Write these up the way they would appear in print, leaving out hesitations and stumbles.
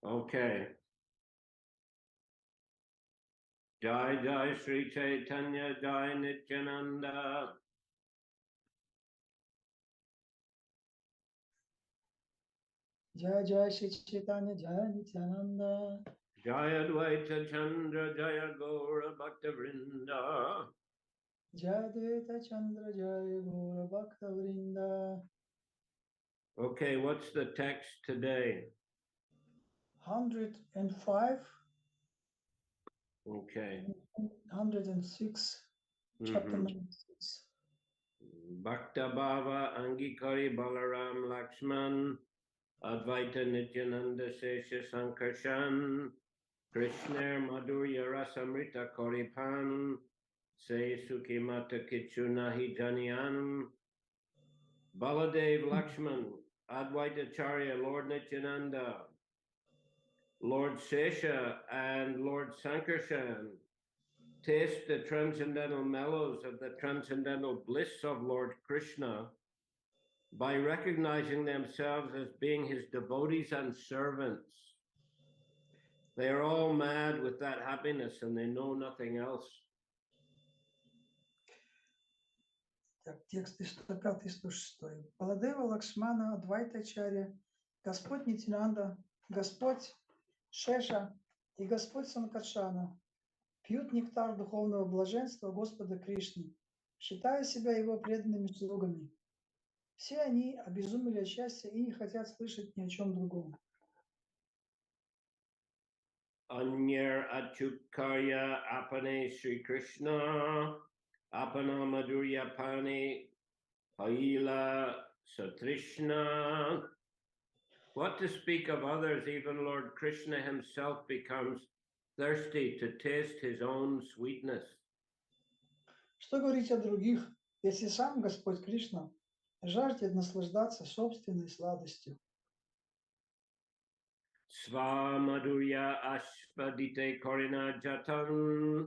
Okay. Jai Jai Shri Chaitanya Jai Nityananda. Jai Jai Shri Chaitanya Jai Nityananda. Jai Advaita Chandra Jaya Gaura Bhakta Vrinda. Jai Advaita Chandra Jai Gaura Bhakta Vrinda. Okay, what's the text today? 105. Okay. 106. Chapter number 6. Bhakta Bhava Angikari Balaram Lakshman Advaita Nityananda Sesha Sankarshan Krishna Madhurya Rasamrita Koripan Se Sukimata Kichunahi Janyan Baladev Lakshman Advaita Charya Lord Nityananda Lord Sesha and Lord Sankarshan taste the transcendental mellows of the transcendental bliss of Lord Krishna by recognizing themselves as being his devotees and servants. They are all mad with that happiness and they know nothing else. Так, тексты 105 и 106. Баладева Лакшмана, Адвайта Чаря, Господь Нитянанда, Господь Шеша и Господь Санкаршана пьют нектар духовного блаженства Господа Кришны, считая себя его преданными слугами. Все они обезумели от счастья и не хотят слышать ни о чем другом. Anyar Achukkarya Apane Sri Krishna Apana Madhurya Pani Haila Satrishna. What to speak of others, even Lord Krishna himself becomes thirsty to taste his own sweetness. Что говорить о других, если сам Господь Кришна жаждет наслаждаться собственной сладостью? Sva Madhurya Ashpadite Korina Jatan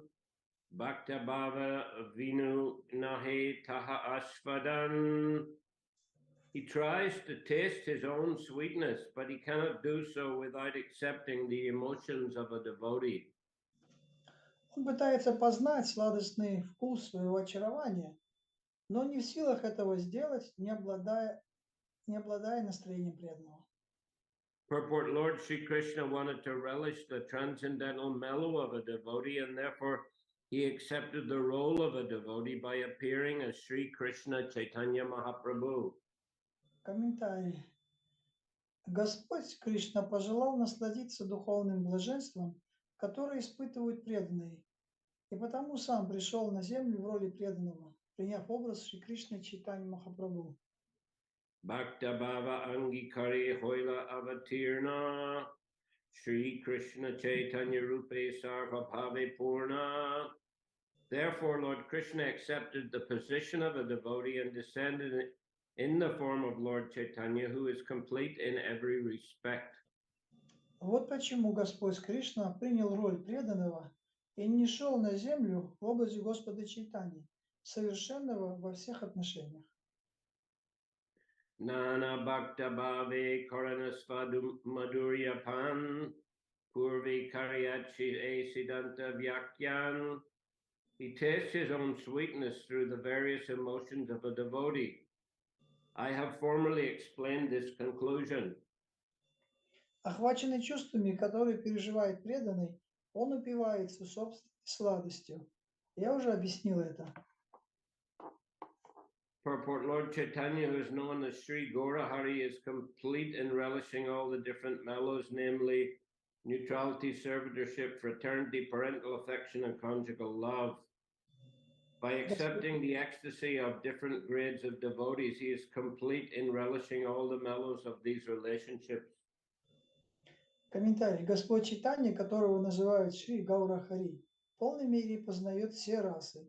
Bhakta Bhava Vinu Nahe Taha Ashvadan. He tries to taste his own sweetness, but he cannot do so without accepting the emotions of a devotee. Он пытается познать сладостный вкус своего очарования, но не в силах этого сделать, не обладая настроением преданного. Purport: Lord Sri Krishna wanted to relish the transcendental mellow of a devotee, and therefore he accepted the role of a devotee by appearing as Shri Krishna Chaitanya Mahaprabhu. Комментарий. Господь Кришна пожелал насладиться духовным блаженством, которое испытывают преданные, и потому сам пришел на землю в роли преданного, приняв образ Шри Кришны Чайтаньи Махапрабху. Bhakta Bhava Angikari Hoila Avatirna Shri Krishna Chaitanya Rupe Sarva Bhave Purna. Therefore, Lord Krishna accepted the position of a devotee and descended in the form of Lord Chaitanya, who is complete in every respect. Вот почему Господь Кришна принял роль преданного и не шел на землю в образе Господа Чайтаньи, совершенного во всех отношениях. Nana Bhakta Bhave Karanasvadu Madhurya Pan Purvi Karyachi Esidanta Vyakyan. He tastes his own sweetness through the various emotions of a devotee. I have formerly explained this conclusion. Охваченный чувствами, которые переживает преданный, он упивается собственной сладостью. Я уже объяснил это. Purport: Lord Chaitanya, who is known as Sri Gaurahari, is complete in relishing all the different mellows, namely neutrality, servitorship, fraternity, parental affection, and conjugal love. By accepting the ecstasy of different grades of devotees, he is complete in relishing all the mellows of these relationships. Комментарий. Господь Чайтанья, которого называют Шри Гаурахари, в полной мере познает все расы.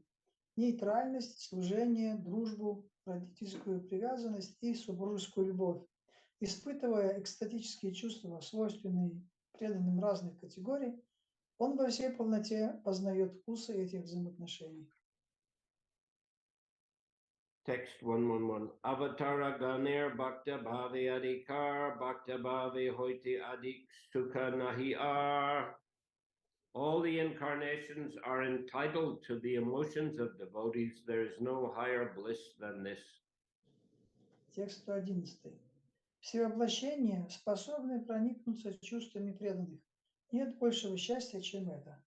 Нейтральность, служение, дружбу, родительскую привязанность и супружескую любовь, испытывая экстатические чувства, свойственные преданным разных категорий, он во всей полноте познает вкусы этих взаимоотношений. Text 111. Avatara Ganir Bhakta Bhavi Adhikar Bhakta Bhavi Hoiti Adik Sukha Nahi Ar. All the incarnations are entitled to the emotions of devotees. There is no higher bliss than this. Текст 111. Все воплощения способны проникнуться чувствами преданных. Нет большего счастья, чем это.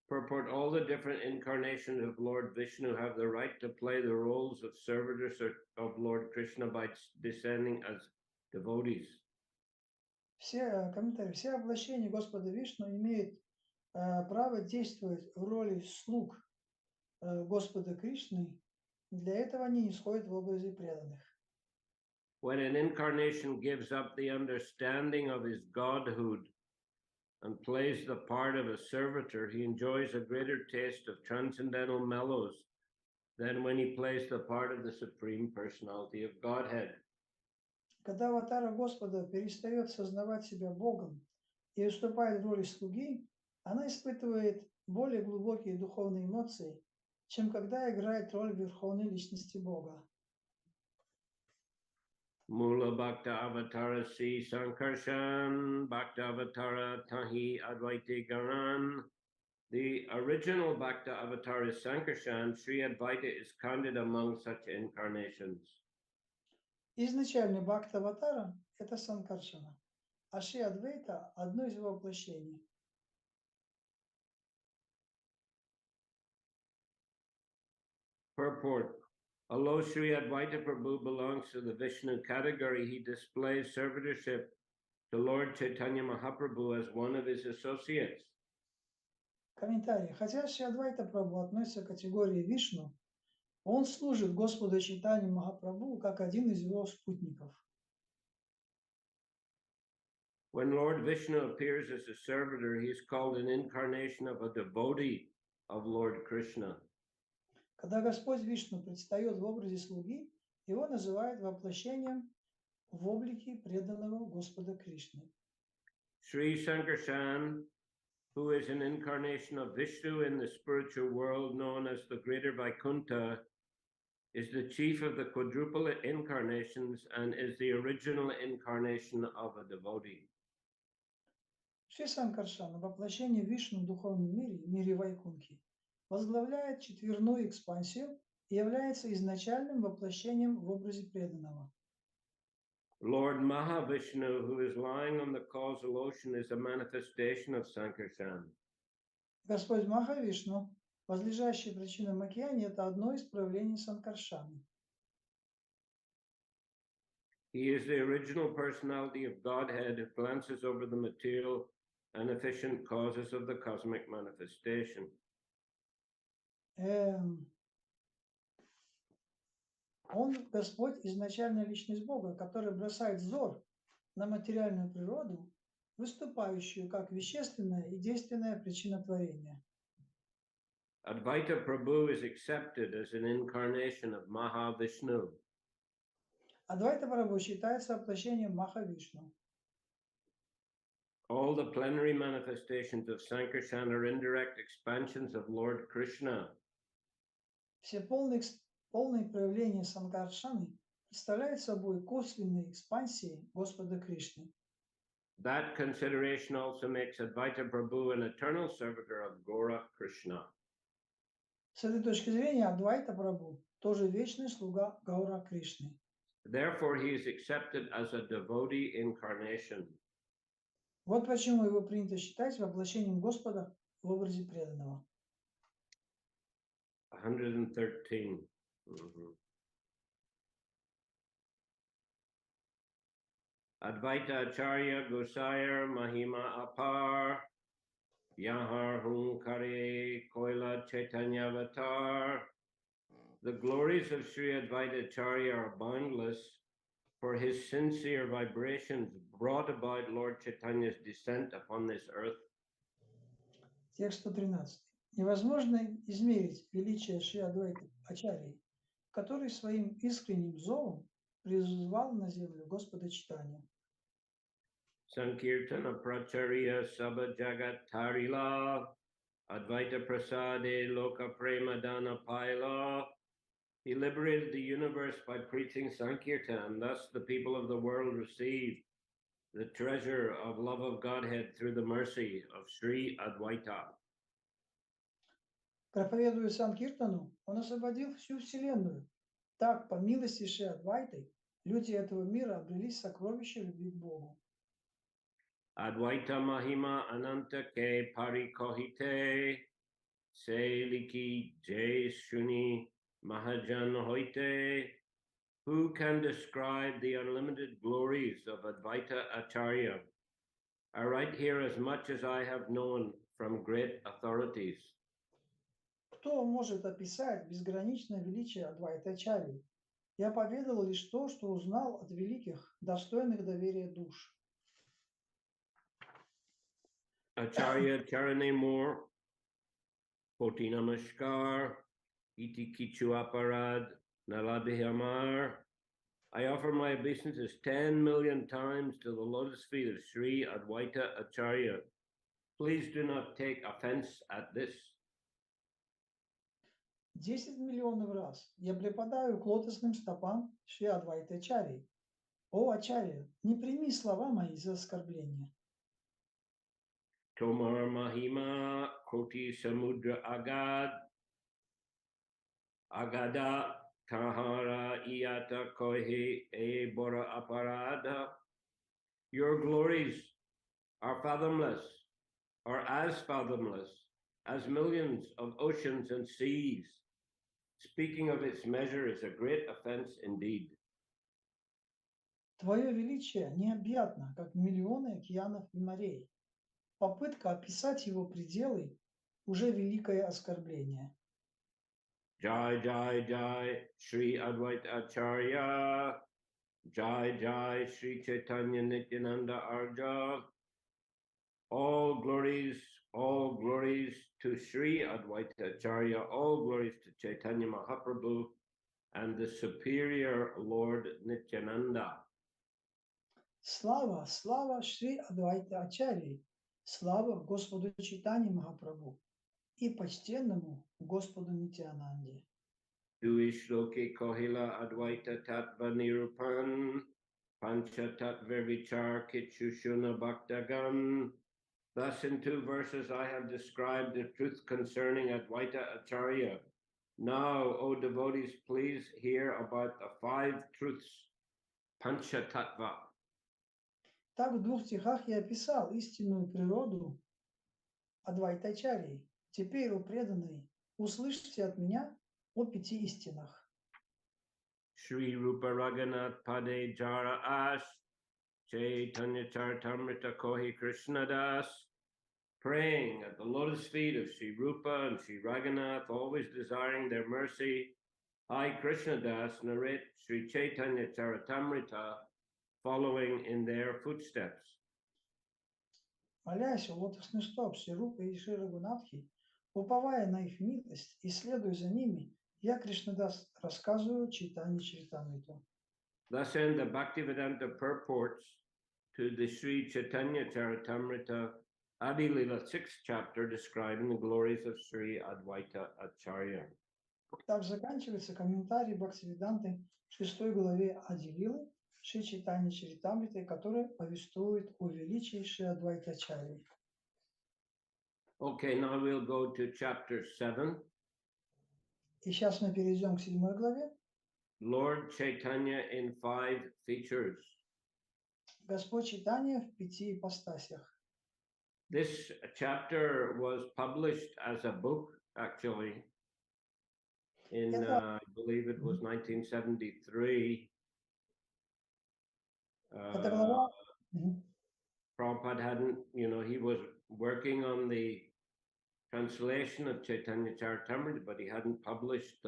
Purport: all the different incarnations of Lord Vishnu have the right to play the roles of servitors of Lord Krishna by descending as devotees. Все комментарии, все воплощения Господа Вишну имеют право действовать в роли слуг Господа Кришны. Для этого они не сходят в образе преданных. When an incarnation gives up the understanding of his godhood and plays the part of a servitor, he enjoys a greater taste of transcendental mellows than when he plays the part of the Supreme Personality of Godhead. Когда аватара Господа перестает сознавать себя Богом и выступает в роли слуги, она испытывает более глубокие духовные эмоции, чем когда играет роль Верховной Личности Бога. Mula Bhakta Avatara Si Sankarshan Bhakta Avatara Tahi Advaita Garan. The original Bhakta Avatar is Sankarshan. Sri Advaita is counted among such incarnations. Изначальный Бхакта Аватара – это Санкаршана, а Шри Адвайта – одно из его воплощений. Purport: although Sri Advaita Prabhu belongs to the Vishnu category, he displays servitorship to Lord Chaitanya Mahaprabhu as one of his associates. Комментарий. Хотя Шри Адвайта Прабху относится к категории Вишну, он служит Господу Чайтанье Махапрабху как один из его спутников. When Lord Vishnu appears as a servitor, he is called an incarnation of a devotee of Lord Krishna. Когда Господь Вишну предстает в образе слуги, его называют воплощением в облике преданного Господа Кришны. Sri Sankarshan, who is an incarnation of Vishnu in the spiritual world known as the Greater Vaikuntha, is the chief of the quadruple incarnations and is the original incarnation of a devotee. Шри Санкаршана, воплощение Вишну в духовном мире, мире Вайкунхи, возглавляет четверную экспансию и является изначальным воплощением в образе преданного. Lord Mahavishnu, who is lying on the causal ocean, is a manifestation of Sankarshan. Господь Махавишну, возлежащий в причинном океане, это одно из проявлений Санкаршаны. He is the original personality of Godhead who glances over the material and efficient causes of the cosmic manifestation. Он Господь, изначальная личность Бога, который бросает взор на материальную природу, выступающую как вещественная и действенная причина творения. Advaita Prabhu is accepted as an incarnation of Mahavishnu. Адвайта Прабху считается воплощением Махавишну. All the plenary manifestations of Sankarshan are indirect expansions of Lord Krishna. Все полные проявления Санкаршаны представляют собой косвенные экспансии Господа Кришны. That consideration also makes Advaita Prabhu an eternal servitor of Gaura Krishna. С этой точки зрения Адвайта Прабху тоже вечный слуга Гаура Кришны. Therefore, he is accepted as a devotee incarnation. Вот почему его принято считать воплощением Господа в образе преданного. 113. Advaita Acharya Gosayar Mahima Apar Yahar Hunkare Koila Chaitanya Avatar. The glories of Sri Advaita Acharya are boundless, for his sincere vibrations brought about Lord Chaitanya's descent upon this earth. Текст 113. Невозможно измерить величие Шри Адвайта Ачарьи, который своим искренним зовом призвал на землю Господа Чайтанью. Sankirtana Pracharya Sabha Jagat Tarila Advaita Prasade Loka Prema Dana Paila. He liberated the universe by preaching Sankirtan. Thus, the people of the world received the treasure of love of Godhead through the mercy of Sri Advaita. Проповедуя Санкиртану, он освободил всю Вселенную. Так, по милости Шри Адвайты, люди этого мира обрели сокровища любви к Богу. Advaita Mahima Ananta Ke Parikohite Se Liki Jai Shuni Mahajan Hoite. Who can describe the unlimited glories of Advaita Acharya? I write here as much as I have known from great authorities. Кто может описать безграничное величие Адвайта-ачарьи? Я поведал лишь то, что узнал от великих, достойных доверия душ. Acharya Charane Moor, Koti Namaskar, Iti Kichu Aparad, Nalabhihamar. I offer my obeisances 10 million times to the lotus feet of Sri Advaita Acharya. Please do not take offense at this. 10 миллионов раз я преподаю к лотосным стопам Шри Адвайта-ачарьи. О, Ачарья, не прими слова мои за оскорбление. Tomar Mahima Koti Samudra Agada Tahara Iyata Kohi E Bora Aparada. Your glories are fathomless, or as fathomless as millions of oceans and seas. Speaking of its measure is a great offense indeed. Твое величие необъятно, как миллионы океанов и морей. Попытка описать его пределы уже великое оскорбление. Jai Jai Jai Sri Advaita Acharya. Jai Jai Shri Chaitanya Nityananda Arja. All glories to Sri Advaita Acharya, all glories to Chaitanya Mahaprabhu and the superior Lord Nityananda. Слава, слава Шри Адвайта-ачарьи, слава Господу Чайтанье Махапрабху и почтенному Господу Нитьянанде. Duishloke Kohila Advaita Tattva Nirupan Pancha Tattva Vichar Kichushuna Bhaktagam. Thus, in 2 verses, I have described the truth concerning Advaita Acharya. Now, O devotees, please hear about the 5 truths, Pancha Tattva. Так в 2 стихах я описал истинную природу Адвайта-ачарьи. Теперь, о преданные, услышьте от меня о 5 истинах. Shri Rupa Raghunath Pade Jara As Chaitanya Charitamritta Kohi Krishna Das. Praying at the lotus feet of Sri Rupa and Sri Raghunath, always desiring their mercy, I, Krishna Das, narrate Sri Chaitanya Charitamrita, following in their footsteps. Молясь о лотосный стоп Шри Рупы и Шри Рагунатхи, уповая на их милость и следуя за ними, я, Кришнадас, рассказываю Чайтанью Чаритамриту. Thus end the Bhaktivedanta purports to the Sri Chaitanya Charitamrita Adi Lila 6th chapter describing the glories of Sri Advaita Acharya. Так заканчивается комментарий Бхактивиданты 6 главе Ади-лилы Шри Чайтаньи Чаритамриты, который повествует о величии Шри Адвайта-ачарьи. Okay, now we'll go to chapter 7. И сейчас мы перейдем к 7 главе. Lord Chaitanya in 5 features. Господь Чайтанья в 5 ипостасях. This chapter was published as a book, actually, in, I believe it was 1973. Эта глава Prabhupada hadn't, he was working on the translation of Chaitanya Charitamrita, but he hadn't published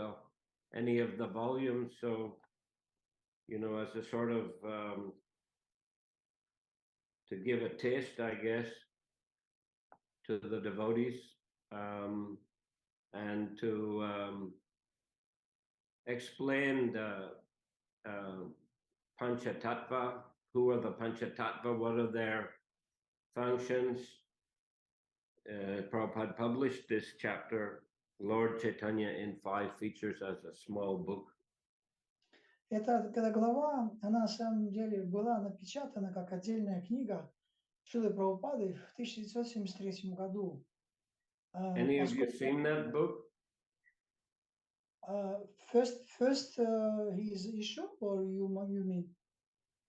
any of the volumes. So, as a sort of, to give a taste, I guess, to the devotees, and to explain the Panchatattva, who are the Panchatattva, what are their functions. Prabhupada published this chapter Lord Chaitanya in 5 features as a small book. Эта глава, она на самом деле была напечатана как отдельная книга Шрилы Прабхупады в 1973 году. Any of you seen that book? First his issue, or you mean?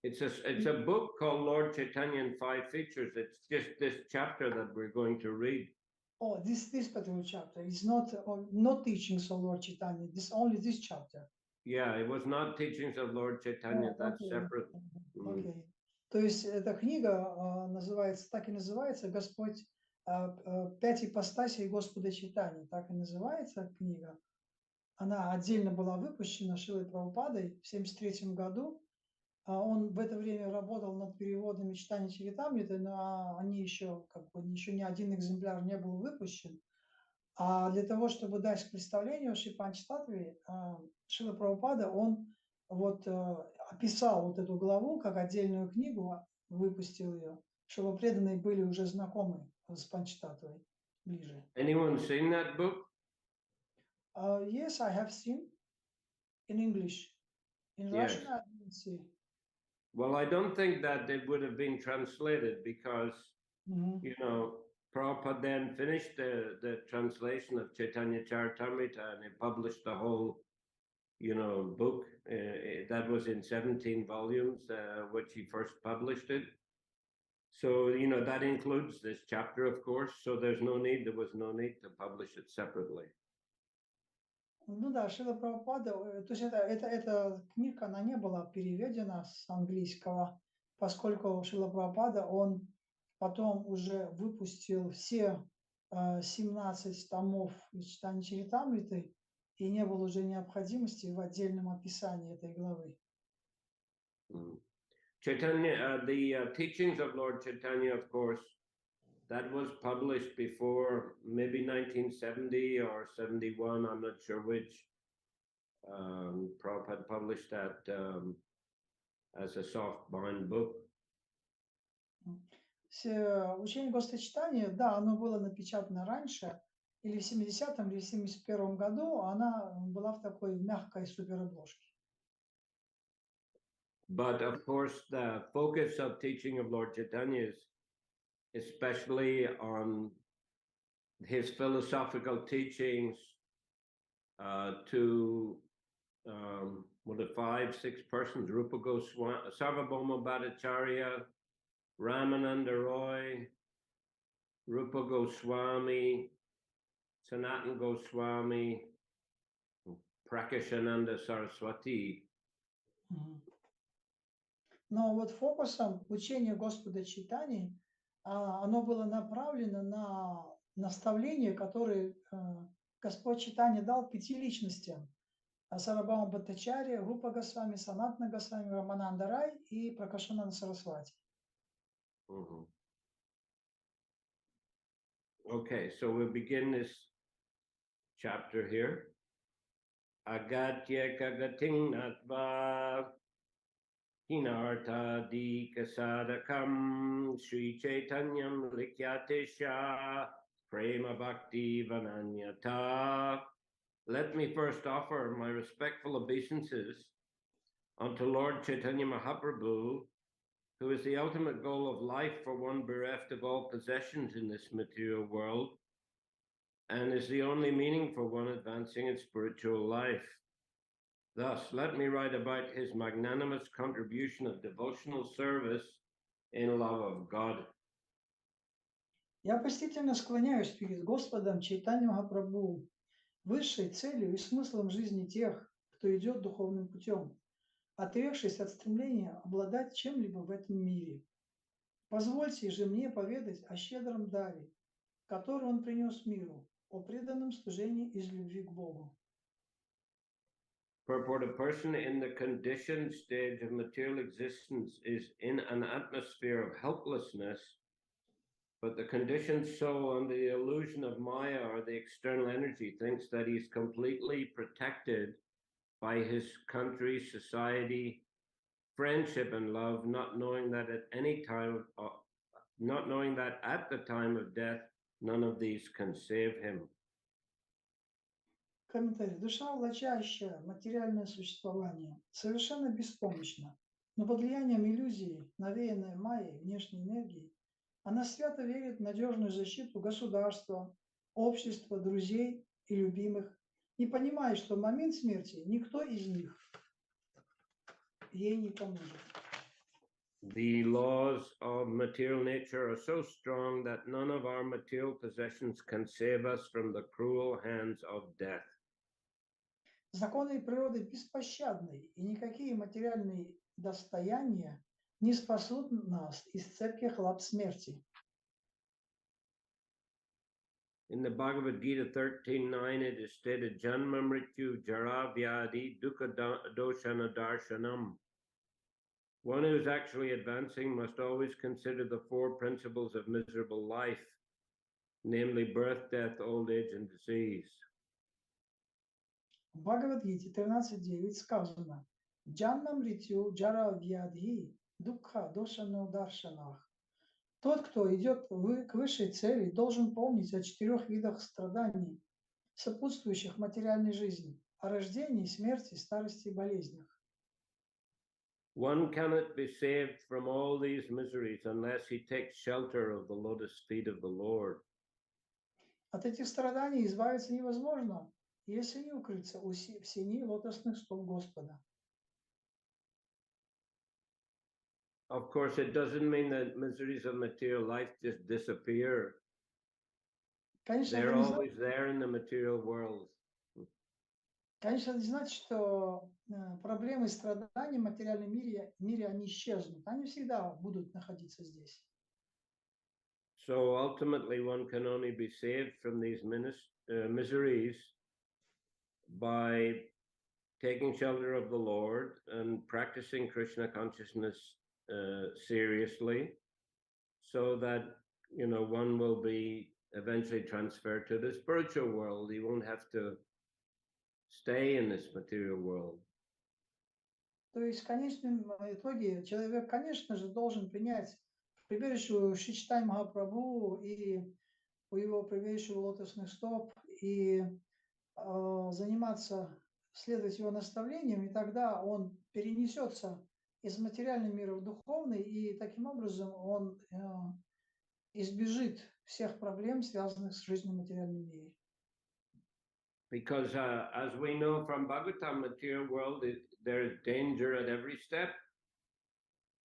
It's a book called Lord Chaitanya in 5 features. It's just this chapter that we're going to read. Oh, this particular chapter is not teachings of Lord Chaitanya. Only this chapter. Yeah, it was not teachings of Lord Chaitanya. That's Okay. separate. Okay. То есть эта книга называется, так и называется, Господь, 5 ипостасей Господа Чайтаньи. Так и называется книга. Она отдельно была выпущена Шрилой Прабхупадой в 1973 году. Он в это время работал над переводами Чайтаньи Чаритамриты, но они еще ни один экземпляр не был выпущен. А для того, чтобы дать представление о Шри Панчтаттве, Шрила Прабхупада, он описал вот эту главу как отдельную книгу, выпустил ее, чтобы преданные были уже знакомы с Панчтаттвой ближе. Anyone seen that book? Yes, I have seen in English. In Russian, I didn't see. Well, I don't think that it would have been translated because, you know, Prabhupada then finished the translation of Chaitanya Charitamriта and he published the whole, you know, book. That was in 17 volumes, which he first published it. So, you know, that includes this chapter, of course. So there was no need to publish it separately. Ну да, Шрила Прабхупада, то есть эта книга, она не была переведена с английского, поскольку Шрила Прабхупада, он потом уже выпустил все 17 томов Чайтаньи Чаритамриты, и не было уже необходимости в отдельном описании этой главы. Chaitanya, the teachings of Lord Chaitanya, of course, that was published before maybe 1970 or 71, I'm not sure which. Prabhupada published that as a soft-bound book. Учение Господа Чайтаньи, да, оно было напечатано раньше, или в 70-м, или в 71-м году, она была в такой мягкой суперобложке. But of course, the focus of teaching of Lord Chaitanya is especially on his philosophical teachings to what are 5, 6 persons: Rupa Goswami, Sarvabhauma Bhattacharya, Ramananda Roy, Rupa Goswami, Sanatana Goswami, Prakashananda Saraswati. Но вот фокусом учения Господа Чайтаньи, оно было направлено на наставления, которые Господь Чайтанья дал 5 личностям: Сарвабхаума Бхаттачарья, Рупа Госвами, Санатана Госвами, Рамананда Рай и Пракашананда Сарасвати. Okay, so we'll begin this chapter here. Agatya kagating natva hinartha dikasadakam Shri Chaitanyam likyatisha prema bhakti vananyata. Let me first offer my respectful obeisances unto Lord Chaitanya Mahaprabhu, who is the ultimate goal of life for one bereft of all possessions in this material world, and is the only meaning for one advancing in spiritual life. Thus, let me write about his magnanimous contribution of devotional service in love of God. Я почтительно склоняюсь перед Господом Чайтаньей Махапрабху, высшей целью и смыслом жизни тех, кто идет духовным путем, отрекшись от стремления обладать чем-либо в этом мире. Позвольте же мне поведать о щедром даре, который он принес миру, о преданном служении из любви к Богу. For the person in the conditioned stage of material existence is in an atmosphere of helplessness, but the conditioned soul under the illusion of Maya or the external energy thinks that he's completely protected by his country, society, friendship, and love, not knowing that at the time of death, none of these can save him. Комментарий. Душа, влачащая материальное существование, совершенно беспомощна, но под влиянием иллюзии, навеянной майей внешней энергии, она свято верит в надежную защиту государства, общества, друзей и любимых, не понимая, что в момент смерти никто из них ей не поможет. The laws of material nature are so strong that none of our material possessions can save us from the cruel hands of death. Законы природы беспощадны, и никакие материальные достояния не спасут нас из цепких лап смерти. In the Bhagavad Gita 13.9, it is stated, Janma Mrityu Jara Vyadi Dukkha Doshana Darshanam. One who is actually advancing must always consider the four principles of miserable life, namely birth, death, old age, and disease. В Бхагавад-гите 13.9 сказано «Джанна мритью джара вьядхи дукха дошано даршанах». Тот, кто идет к высшей цели, должен помнить о 4 видах страданий, сопутствующих материальной жизни, о рождении, смерти, старости и болезнях. One cannot be saved from all these miseries unless he takes shelter of the lotus feet of the Lord. От этих страданий избавиться невозможно, если не укрыться в сени лотосных стоп Господа. Of course, it doesn't mean that miseries of material life just disappear. Конечно, They're это не always there in the material world. Конечно, это не значит, что проблемы и страдания в материальном мире они исчезнут. Они всегда будут находиться здесь. So ultimately, one can only be saved from these miseries by taking shelter of the Lord and practicing Krishna consciousness seriously, so that one will be eventually transferred to the spiritual world. He won't have to stay in this material world. То есть в конечном итоге человек, конечно же, должен принять прибежище у Шри Чайтаньи Прабху и у его прибежища лотосных стоп и заниматься, следовать его наставлениям, и тогда он перенесется из материального мира в духовный, и таким образом он избежит всех проблем, связанных с жизнью в материальном мире. Because as we know from Bhagavatam, material world, there is danger at every step.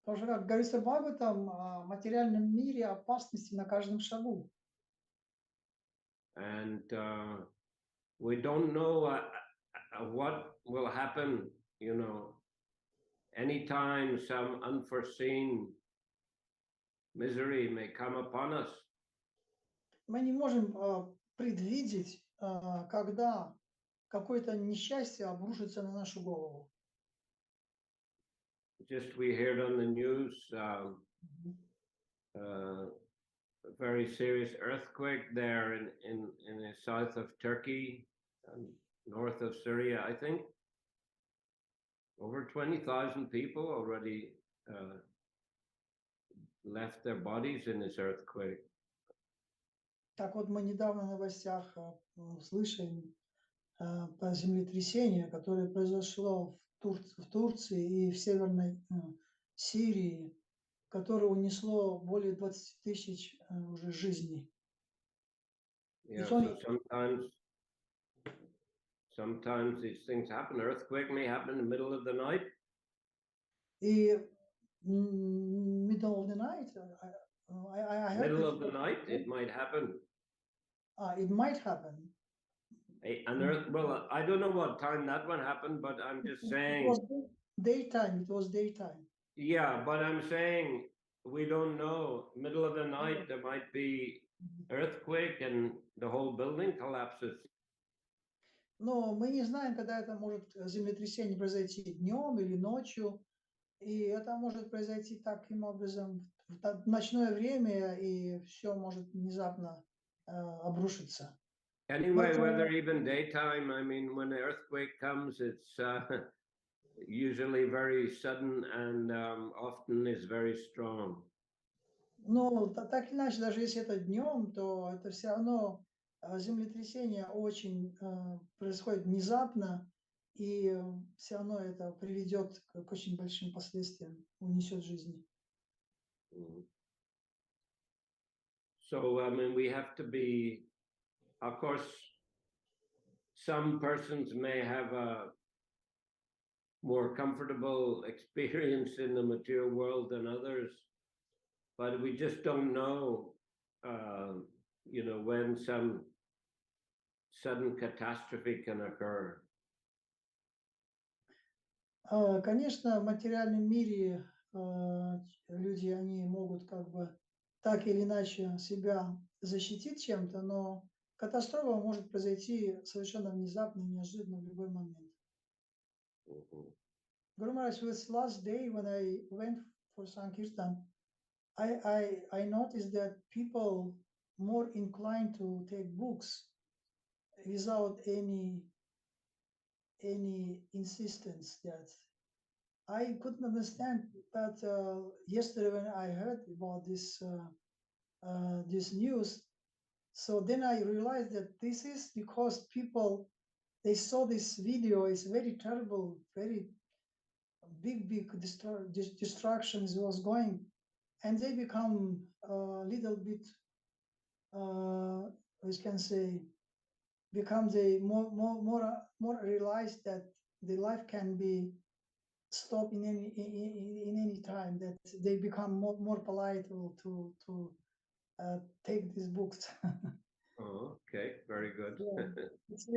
Потому что, как говорится в Бхагаватам, в материальном мире опасности на каждом шагу. And we don't know what will happen, anytime some unforeseen misery may come upon us. Мы не можем предвидеть, когда какое-то несчастье обрушится на нашу голову. Just we heard on the news a very serious earthquake there in the south of Turkey and north of Syria, I think. Over 20,000 people already left their bodies in this earthquake. Так вот, мы недавно в новостях слышали про землетрясение, которое произошло в Турции и в Северной Сирии, которое унесло более 20 тысяч уже жизней. Yeah, so sometimes these things happen. Earthquake may happen in the middle of the night. И middle of the night, I heard middle of the night, it might happen. It might happen. Well, I don't know what time that one happened, but I'm just saying. It was daytime. It was daytime. Yeah, but I'm saying we don't know. Middle of the night, there might be earthquake and the whole building collapses. Но мы не знаем, когда это может землетрясение произойти днем или ночью, и это может произойти таким образом в ночное время, и все может внезапно обрушиться. Anyway, whether even daytime, I mean, when the earthquake comes, it's usually very sudden and often is very strong. Но так или иначе, даже если это днем, то это все равно землетрясение очень происходит внезапно, и все равно это приведет к очень большим последствиям, унесет жизни. So, I mean, we have to be, of course, some persons may have a more comfortable experience in the material world than others, but we just don't know, when some sudden catastrophe can occur. Конечно, в материальном мире люди, они могут как бы так или иначе себя защитить чем-то, но катастрофа может произойти совершенно внезапно, неожиданно в любой момент. Guru Maharaj, this last day when I went for Sankirtan, I noticed that people more inclined to take books without any insistence that I couldn't understand. But yesterday when I heard about this news, so then I realized that this is because people, they saw this video, it's very terrible, very big destructions was going, and they become a little bit, we can say, become the more realized that the life can be stopped in any time, that they become more polite to take these books. Oh, okay, very good. Yeah. It's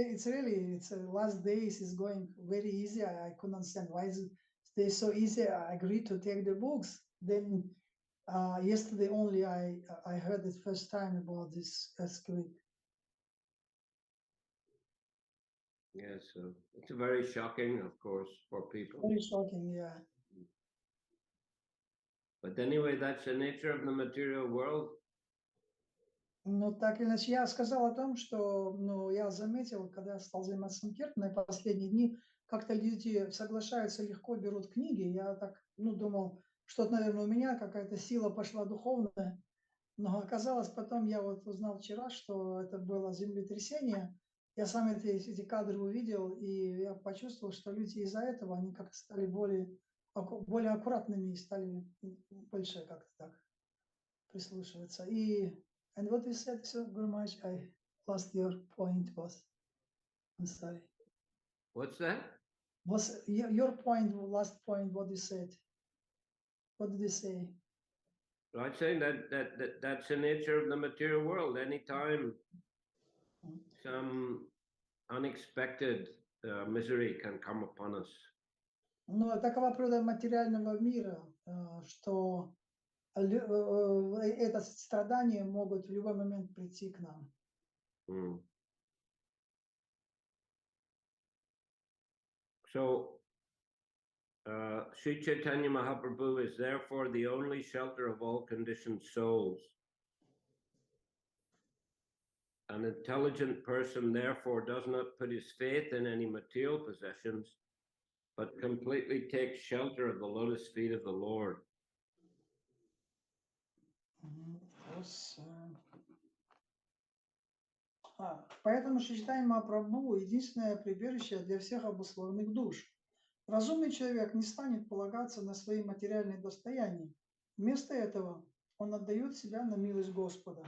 last days is going very easy. I couldn't understand why is they so easy. I agreed to take the books. Then yesterday only I heard the first time about this earthquake. Yeah, so it's very shocking, of course, for people. Very shocking, yeah. But anyway, that's the nature of the material world. Ну, так или иначе, я сказал о том, что, я заметил, когда я стал заниматься Санкиртаной последние дни, как-то люди соглашаются легко, берут книги. Я так, думал, что-то, наверное, у меня какая-то сила пошла духовная. Но оказалось, потом я вот узнал вчера, что это было землетрясение. Я сам эти кадры увидел, и я почувствовал, что люди из-за этого, они как-то стали более аккуратными и стали больше как-то так прислушиваться. And what you said, so Guru Maharaj, I lost your point was. I'm sorry. What's that? Was your point, last point, what you said? What did you say? I'm saying that's the nature of the material world. Anytime some unexpected misery can come upon us. Но такова природа материального мира, что это страдания могут в любой момент прийти к нам. So, Shri Chaitanya Mahaprabhu is therefore the only shelter of all conditioned souls. An intelligent person therefore does not put his faith in any material possessions, but completely takes shelter of the lotus feet of the Lord. Поэтому Шри Чайтанья Махапрабху единственное прибежище для всех обусловленных душ. Разумный человек не станет полагаться на свои материальные достояния. Вместо этого он отдает себя на милость Господа.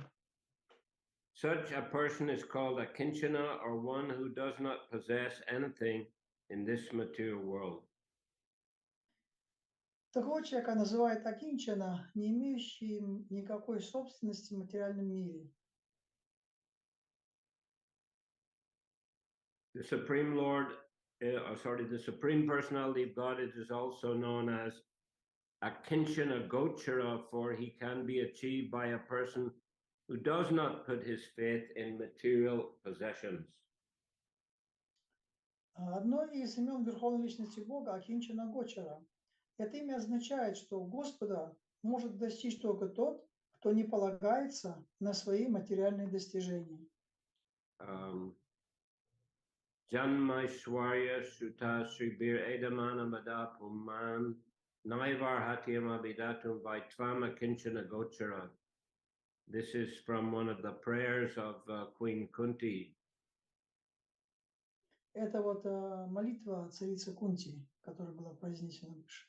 Such a person is called a kinchana, or one who does not possess anything in this material world. Такого человека называют акинчана, не имеющим никакой собственности в материальном мире. The Supreme Personality of God is also known as a kinchana gochara, for he can be achieved by a person who does not put his faith in material possessions. Одно из имен Верховной Личности Бога – Акинчана Гочара. Это имя означает, что Господа может достичь только тот, кто не полагается на свои материальные достижения. Janmaishwarya Shuta Shribir Edamana Madapuman Naivar Hatyama Vidatum Vaitvam Akinchana Gochara. This is from one of the prayers of Queen Kunti. Это вот молитва царицы Кунти, которая была произнесена выше.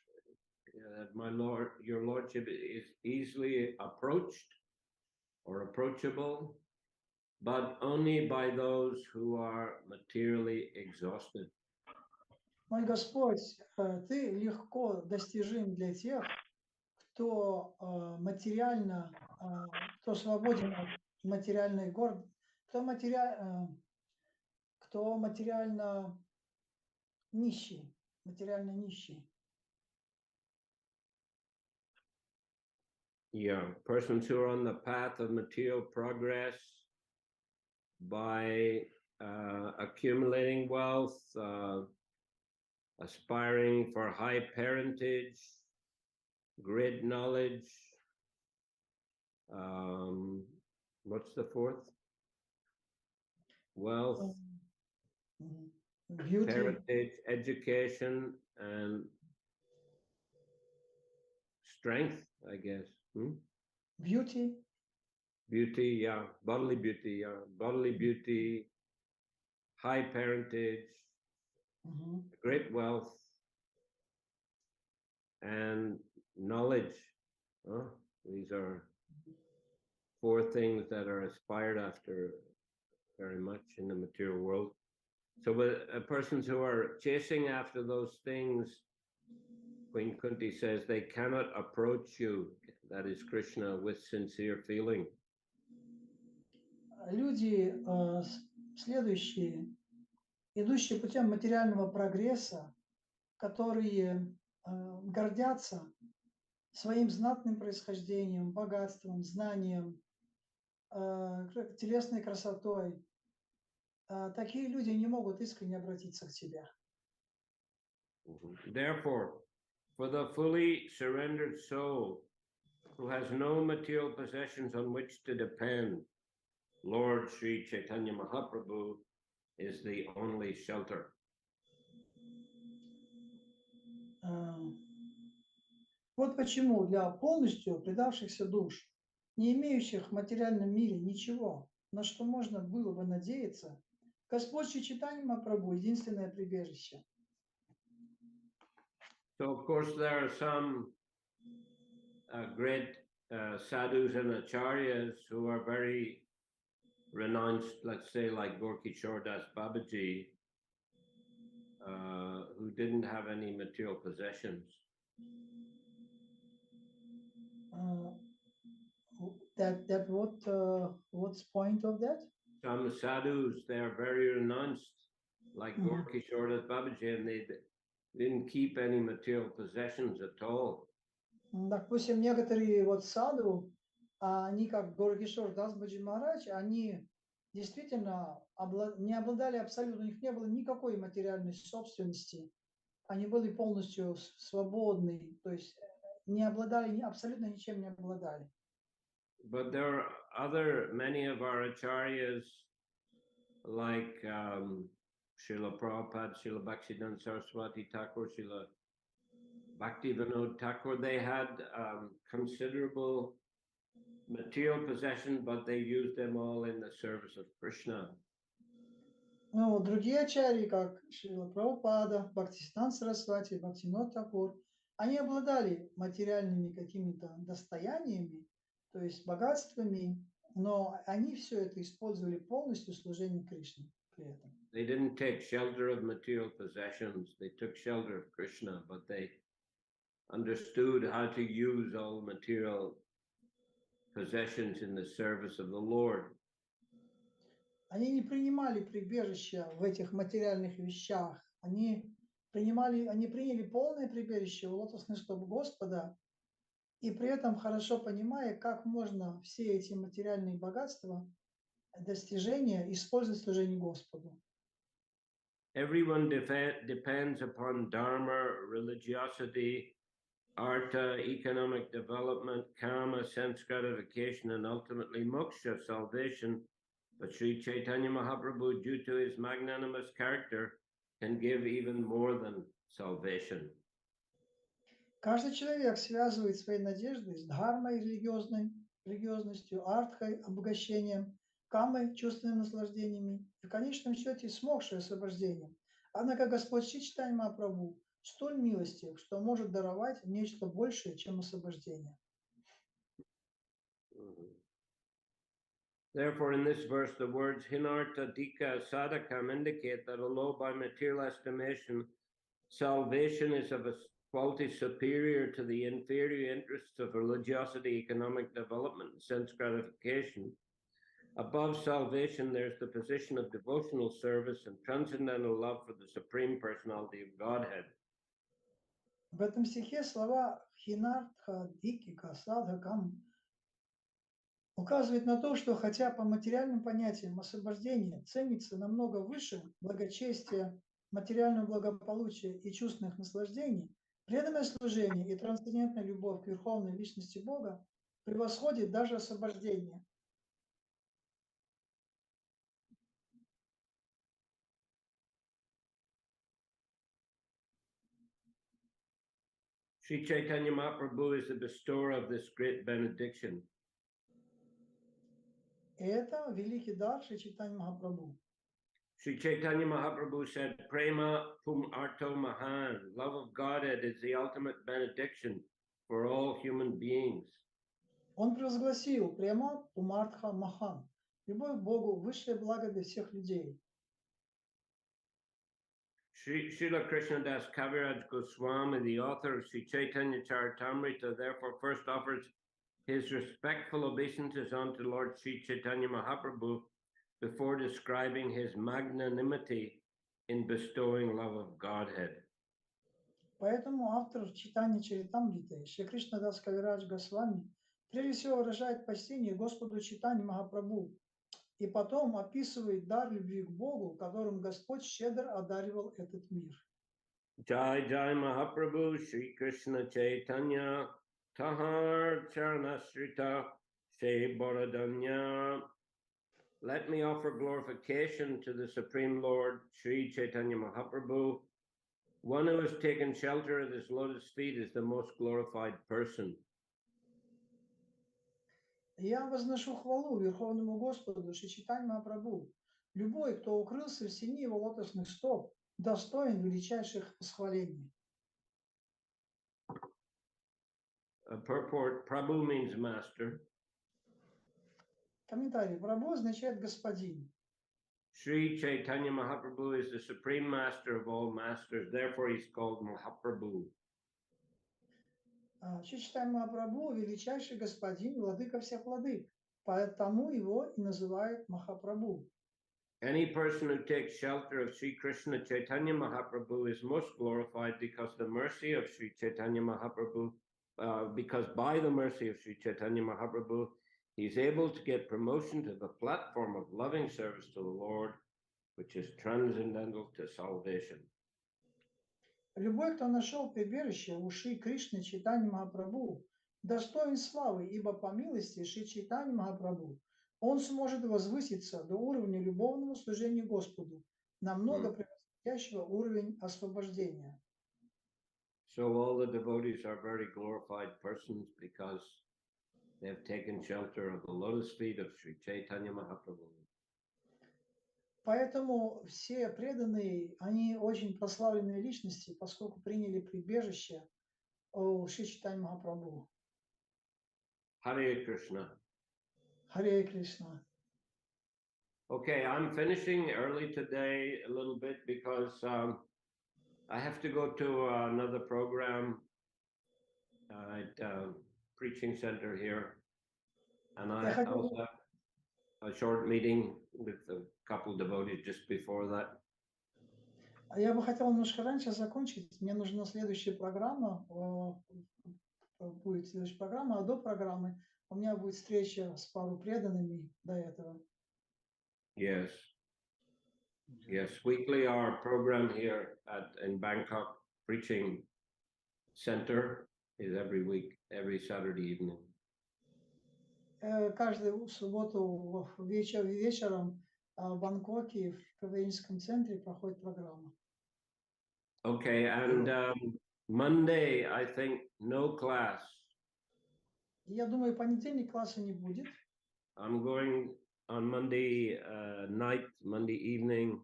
That my Lord, your Lordship is easily approached or approachable, but only by those who are materially exhausted. Мой Господь, ты легко достижим для тех, кто материально, кто свободен от материальной гордости, кто материально нищий, материально нищий. Yeah, persons who are on the path of material progress by accumulating wealth, aspiring for high parentage, great knowledge. What's the fourth? Wealth, Beauty, parentage, education, and strength, I guess. beauty, Beauty, yeah, bodily beauty, high parentage, great wealth, and knowledge. These are four things that are aspired after very much in the material world. So persons who are chasing after those things, Queen Kunti says, they cannot approach you, that is Krishna, with sincere feeling. Люди, следующие, идущие путем материального прогресса, которые гордятся своим знатным происхождением, богатством, знанием, телесной красотой, такие люди не могут искренне обратиться к тебе. Therefore, for the fully surrendered soul who has no material possessions on which to depend, Lord Shri Chaitanya Mahaprabhu is the only shelter. Вот почему для полностью предавшихся душ, не имеющих в материальном мире ничего, на что можно было бы надеяться, Господь Шри Чайтанья Махапрабху — единственное прибежище. So, of course, there are some great sadhus and acharyas who are very renounced, let's say, like Gorkishore Das Babaji, who didn't have any material possessions. What's point of that? Some sadhus, they are very renounced, like Gorkishore Das Babaji, and they didn't keep any material possessions at all. Допустим, некоторые вот саду, они как Горкишор Дас Баджи Махарадж, они действительно не обладали абсолютно, у них не было никакой материальной собственности, они были полностью свободны, то есть не обладали, абсолютно ничем не обладали. But there are many of our acharyas, like Srila Prabhupada, Srila Bhaktisiddhanta Saraswati Thakur, Srila Bhaktivinoda Thakur, they had considerable material possessions, but they used them all in the service of Krishna. Ну, другие ачарьи, как Шрила Прабхупада, Бхактисиддханта Сарасвати, Бхактивинода Тхакур, они обладали материальными какими-то достояниями, то есть богатствами, но они все это использовали полностью в служении Кришне при этом. They didn't take shelter of material possessions, they took shelter of Krishna, but they understood how to use all material possessions in the service of the Lord. Они не принимали прибежище в этих материальных вещах. Они приняли полное прибежище в лотосных стоп Господа, и при этом хорошо понимая, как можно все эти материальные богатства, достижения использовать в служении Господу. Everyone depends upon dharma, religiosity, artha, economic development, karma, sense gratification, and ultimately moksha, salvation. But Sri Chaitanya Mahaprabhu, due to his magnanimous character, can give even more than salvation. Каждый человек связывает свои надежды с дхармой религиозной, религиозностью, артхой, обогащением, камой, чувственными наслаждениями и в конечном счете смогшей освобождением. Однако Господь Шри Чайтанья Махапрабху столь милостив, что может даровать нечто большее, чем освобождение. Therefore, in this verse, the words hinarta, dika, sadhakam indicate that although by material estimation, salvation is of a quality superior to the inferior interests of religiosity, economic development, and sense gratification, above salvation, there's the position of devotional service and transcendental love for the Supreme Personality of Godhead. В этом стихе слова хинартха, дикика, садхакам указывает на то, что хотя по материальным понятиям освобождение ценится намного выше благочестия, материального благополучия и чувственных наслаждений, преданное служение и трансцендентная любовь к Верховной Личности Бога превосходит даже освобождение. Shri Chaitanya Mahaprabhu is the bestower of this great benediction. И это великий дар Шри Чайтаньи Махапрабху. Shri Chaitanya Mahaprabhu said, Prema pum arto mahan. Love of Godhead is the ultimate benediction for all human beings. Он провозгласил према пумартха махан. Любовь к Богу – высшее благо для всех людей. Srila Krishnadas Kaviraj Goswami, the author of Shri Chайтанья Чаритамрита, therefore first offers his respectful obeisances unto Lord Shri Chaitanya Mahaprabhu before describing his magnanimity in bestowing love of Godhead. Поэтому автор Чайтаньи Чаритамриты, Шри Кришнадас Кавирадж Госвами, прежде всего выражает почтение Господу Чайтаньи Махапрабху и потом описывает дар любви к Богу, которым Господь щедро одаривал этот мир. Jai Jai Mahaprabhu Shri Krishna Chaitanya Tahar Charanasrita Shri Boradanya. Let me offer glorification to the Supreme Lord Shri Chaitanya Mahaprabhu. One who has taken shelter at his lotus feet is the most glorified person. Я возношу хвалу Верховному Господу Шри Чайтаньи Махапрабху. Любой, кто укрылся в сени его лотосных стоп, достоин величайших восхвалений. Purport, Prabhu means master. Комментарий. Прабху означает господин. Shri Chaitanya Mahaprabhu is the supreme master of all masters, therefore he's called Mahaprabhu. Шри Чайтанья Махапрабху – величайший господин, владыка всех владык, поэтому его и называют Махапрабху. Any person who takes shelter of Sri Krishna Chaitanya Mahaprabhu is most glorified because the mercy of Sri Chaitanya Mahaprabhu, because by the mercy of Sri Chaitanya Mahaprabhu, he's able to get promotion to the platform of loving service to the Lord, which is transcendental to salvation. Любой, кто нашел прибежище у Шри Кришны Чайтаньи Махапрабху, достоин славы, ибо по милости Шри Чайтаньи Махапрабху он сможет возвыситься до уровня любовного служения Господу, намного превосходящего уровень освобождения. So all the devotees are very glorified persons because they have taken shelter of the lotus feet of Sri Chaitanya Mahaprabhu. Поэтому все преданные, они очень прославленные личности, поскольку приняли прибежище у Шри Чайтаньи Махапрабху. Hare Krishna. Харе Кришна. Okay, I'm finishing early today a little bit because I have to go to another program at preaching center here, and I also have a short meeting with a couple devotees just before that. Я бы хотел немножко раньше закончить. Мне нужна следующая программа. Будет следующая программа, а до программы у меня будет встреча с пару преданными до этого. Yes. Yes, weekly our program here in Bangkok Preaching Center is every week, every Saturday evening. Каждую субботу вечером в Бангкоке в Прабхавишнском центре проходит программа. Okay, and Monday, I think, no class. Я думаю, понедельник класса не будет. I'm going on Monday night, Monday evening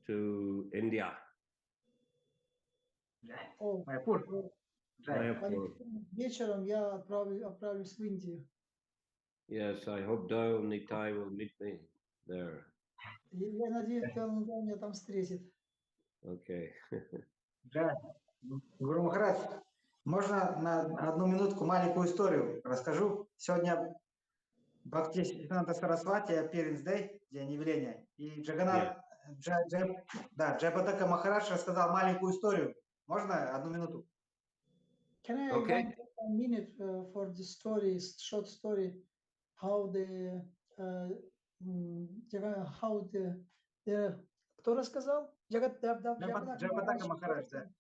to India. О, Майпур. Mayapur. вечером я отправлюсь в Индию. Yes, I hope Doyle Nitai will meet me there. Я надеюсь, что он меня там встретит. Okay. Гуру Махарадж, можно на одну минутку маленькую историю расскажу? Сегодня Бхактисиданта Сарасвати Appearance Day, день явления, и Джайпатака Махарадж рассказал маленькую историю. Можно одну минуту? Can I Okay. have 1 minute for the story, short story, how the кто рассказал? Джайпатака Махарадж, да.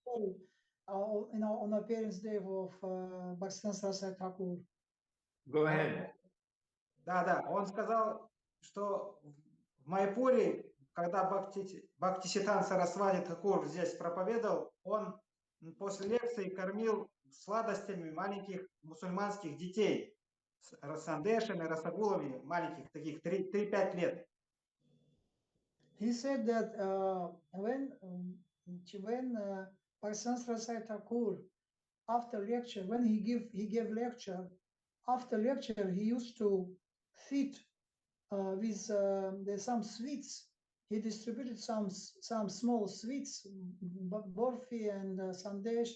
On appearance day of Bhaktivedanta Saraswati Thakur. Go ahead. Да, он сказал, что в Майпуре, когда Бхактисиданта Сарасвати Тхакур здесь проповедовал, он после лекции кормил сладостями маленьких мусульманских детей, с сандешами, расагулами, маленьких таких, 3-5 лет. He said that when Bhaktivedanta Saraswati Thakur, after lecture, when he gave lecture, after lecture he used to feed with some sweets. He distributed some small sweets, borfi and sandesh,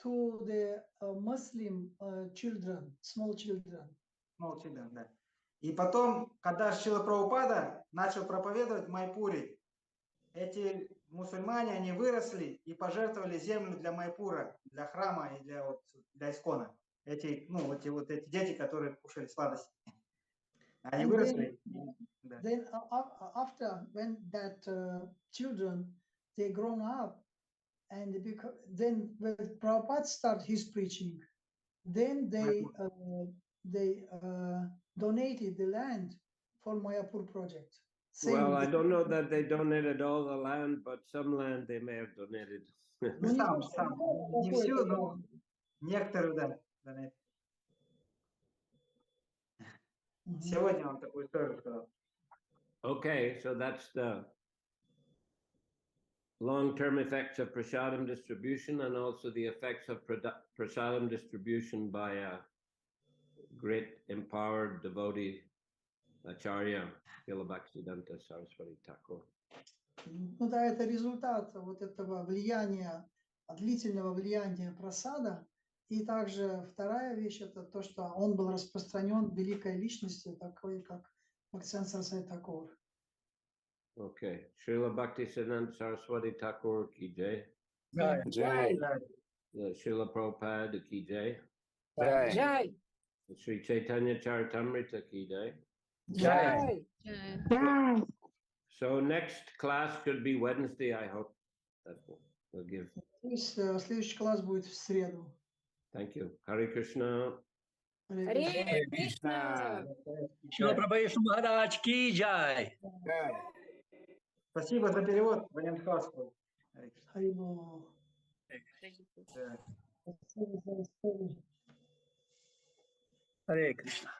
to the Muslim children, small children. Да. И потом, когда Шрила Прабхупада начал проповедовать в Майпуре, эти мусульмане, они выросли и пожертвовали землю для Майпура, для храма и для Искона. Эти дети, которые кушали сладости. Они выросли. Then after when that children they grown up, and then when Prabhupada started his preaching, then they donated the land for Mayapur project. Well, I don't know that they donated all the land, but some land they may have donated. Не все, но некоторые, да. Сегодня он такую историю сказал. Okay, so that's the long-term effects of prasadam distribution and also the effects of prasadam distribution by a great empowered devotee, Acharya, Srila Bhaktivedanta Saraswati Thakur. Ну да, это результат вот этого влияния, длительного влияния прасада. И также вторая вещь, это то, что он был распространен великой личностью, такой как Бхактисиданта Сарасвати Тхакур. Okay, Srila Bhaktivedanta Saraswati Thakur ki jai. Jai. Srila Prabhupada ki jai. Jai. Shri Chайтанья Чаритамрита ki jai. Jai. So next class could be Wednesday, I hope. That will give. Следующий класс будет в среду. Thank you. Hare Krishna. Hare Krishna. Шрила Прабхавишну Махарадж ки джай. Спасибо за перевод, Валентин Михайлович. Харибол. Спасибо за историю. Hare Krishna.